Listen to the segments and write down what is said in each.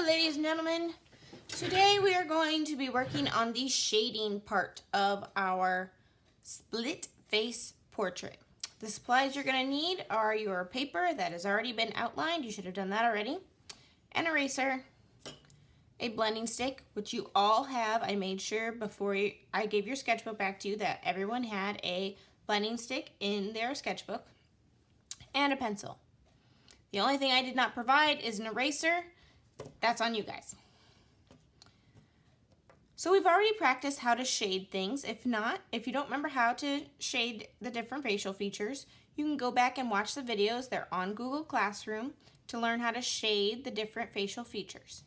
ladies and gentlemen. Today we are going to be working on the shading part of our split face portrait. The supplies you're going to need are your paper that has already been outlined. You should have done that already. An eraser, a blending stick, which you all have. I made sure before I gave your sketchbook back to you that everyone had a blending stick in their sketchbook, and a pencil. The only thing I did not provide is an eraser. That's on you guys. So we've already practiced how to shade things. If you don't remember how to shade the different facial features, you can go back and watch the videos. They're on Google Classroom to learn how to shade the different facial features.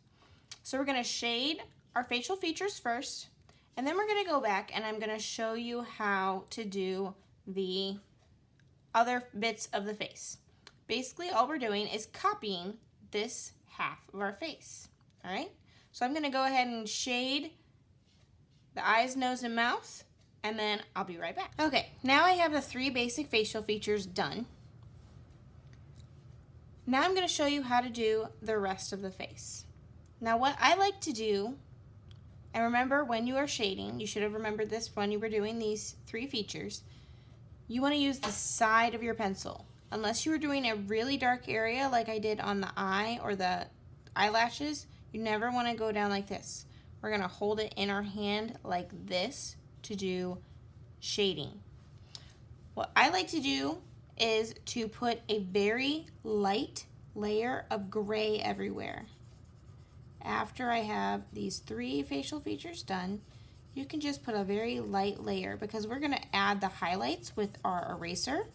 So we're going to shade our facial features first, and then we're going to go back and I'm going to show you how to do the other bits of the face. Basically, all we're doing is copying this half of our face. All right? So I'm going to go ahead and shade the eyes, nose, and mouth, and then I'll be right back. Okay, now I have the 3 basic facial features done. Now I'm going to show you how to do the rest of the face. Now what I like to do, and remember when you are shading, you should have remembered this when you were doing these 3 features, you want to use the side of your pencil. Unless you were doing a really dark area like I did on the eye or the eyelashes, you never want to go down like this. We're going to hold it in our hand like this to do shading. What I like to do is to put a very light layer of gray everywhere. After I have these 3 facial features done, you can just put a very light layer because we're going to add the highlights with our eraser.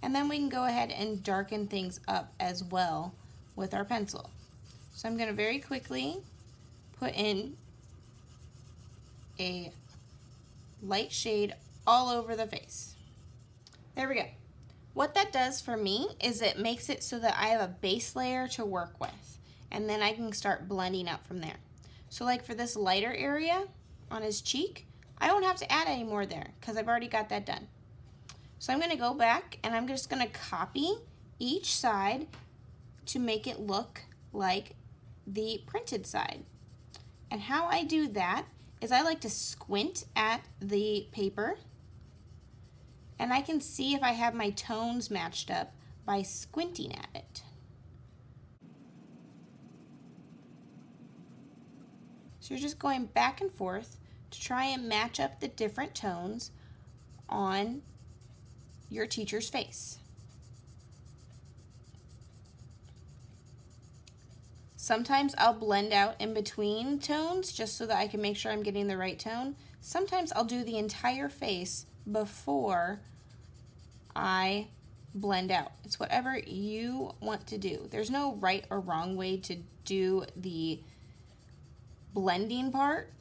And then we can go ahead and darken things up as well with our pencil. So I'm going to very quickly put in a light shade all over the face. There we go. What that does for me is it makes it so that I have a base layer to work with, and then I can start blending up from there. So like for this lighter area on his cheek, I don't have to add any more there because I've already got that done. So I'm going to go back and I'm just going to copy each side to make it look like the printed side. And how I do that is I like to squint at the paper, and I can see if I have my tones matched up by squinting at it. So you're just going back and forth to try and match up the different tones on your teacher's face. Sometimes I'll blend out in between tones just so that I can make sure I'm getting the right tone. Sometimes I'll do the entire face before I blend out. It's whatever you want to do. There's no right or wrong way to do the blending part,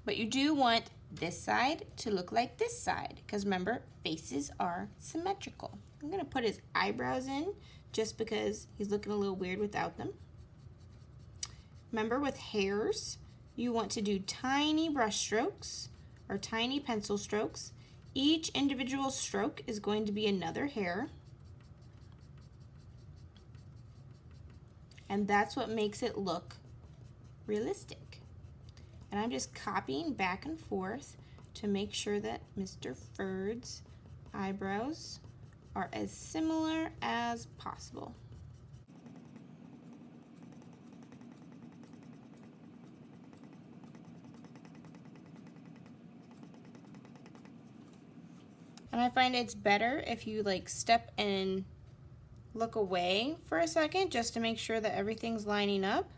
but you do want this side to look like this side because remember, faces are symmetrical. I'm going to put his eyebrows in just because he's looking a little weird without them. Remember, with hairs, you want to do tiny brush strokes or tiny pencil strokes. Each individual stroke is going to be another hair. And that's what makes it look realistic. And I'm just copying back and forth to make sure that Mr. Ferd's eyebrows are as similar as possible. And I find it's better if you like step and look away for a second just to make sure that everything's lining up.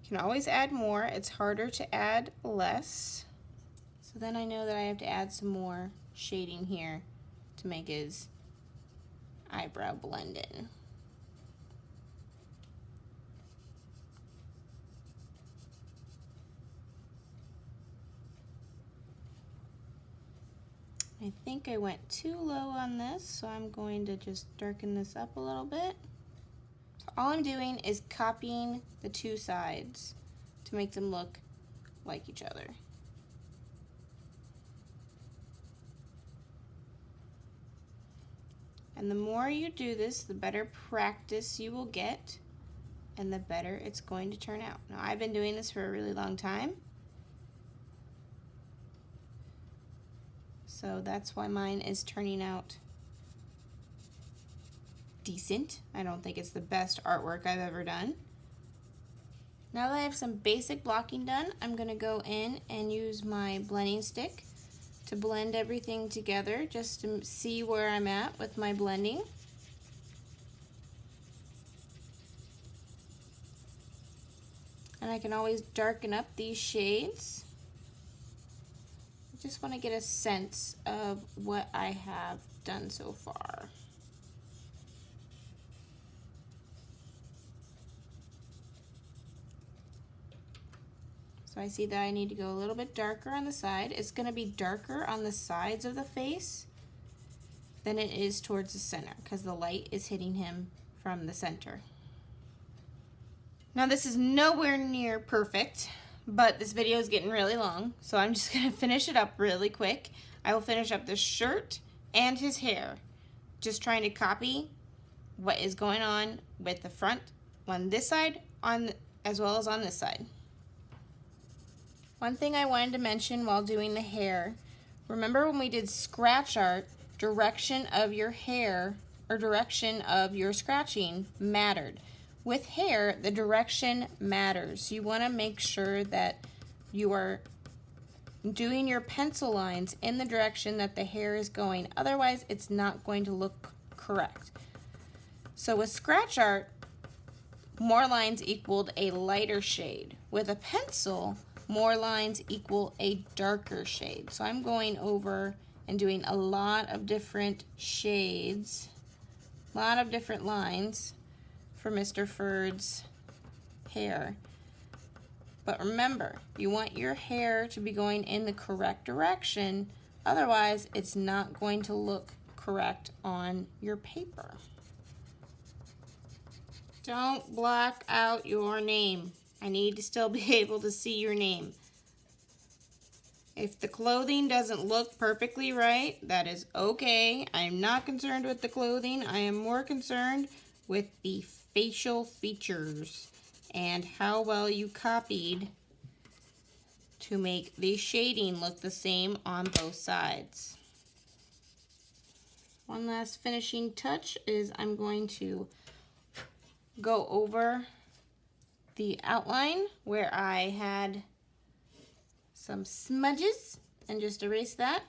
You can always add more. It's harder to add less. So then I know that I have to add some more shading here to make his eyebrow blend in. I think I went too low on this, so I'm going to just darken this up a little bit. So all I'm doing is copying the 2 sides to make them look like each other. And the more you do this, the better practice you will get and the better it's going to turn out. Now, I've been doing this for a really long time, so that's why mine is turning out decent. I don't think it's the best artwork I've ever done. Now that I have some basic blocking done, I'm going to go in and use my blending stick to blend everything together just to see where I'm at with my blending. And I can always darken up these shades. I just want to get a sense of what I have done so far. So I see that I need to go a little bit darker on the side. It's going to be darker on the sides of the face than it is towards the center because the light is hitting him from the center. Now this is nowhere near perfect, but this video is getting really long, so I'm just going to finish it up really quick. I will finish up the shirt and his hair, just trying to copy what is going on with the front on this side as well as on this side. One thing I wanted to mention while doing the hair, remember when we did scratch art, direction of your hair or direction of your scratching mattered. With hair, the direction matters. You want to make sure that you are doing your pencil lines in the direction that the hair is going. Otherwise, it's not going to look correct. So with scratch art, more lines equaled a lighter shade. With a pencil, more lines equal a darker shade. So I'm going over and doing a lot of different shades, a lot of different lines for Mr. Ferd's hair. But remember, you want your hair to be going in the correct direction, otherwise it's not going to look correct on your paper. Don't block out your name. I need to still be able to see your name. If the clothing doesn't look perfectly right, that is okay. I am not concerned with the clothing. I am more concerned with the facial features and how well you copied to make the shading look the same on both sides. One last finishing touch is I'm going to go over the outline where I had some smudges and just erase that.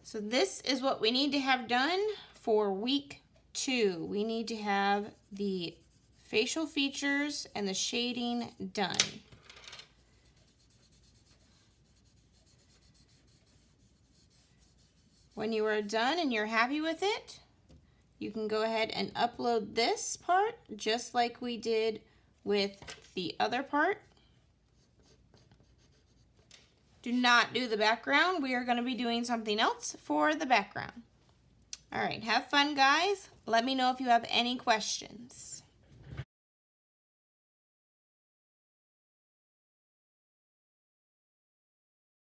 So this is what we need to have done for week 2. We need to have the facial features and the shading done. When you are done and you're happy with it, you can go ahead and upload this part just like we did with the other part. Do not do the background. We are going to be doing something else for the background. All right, have fun, guys. Let me know if you have any questions.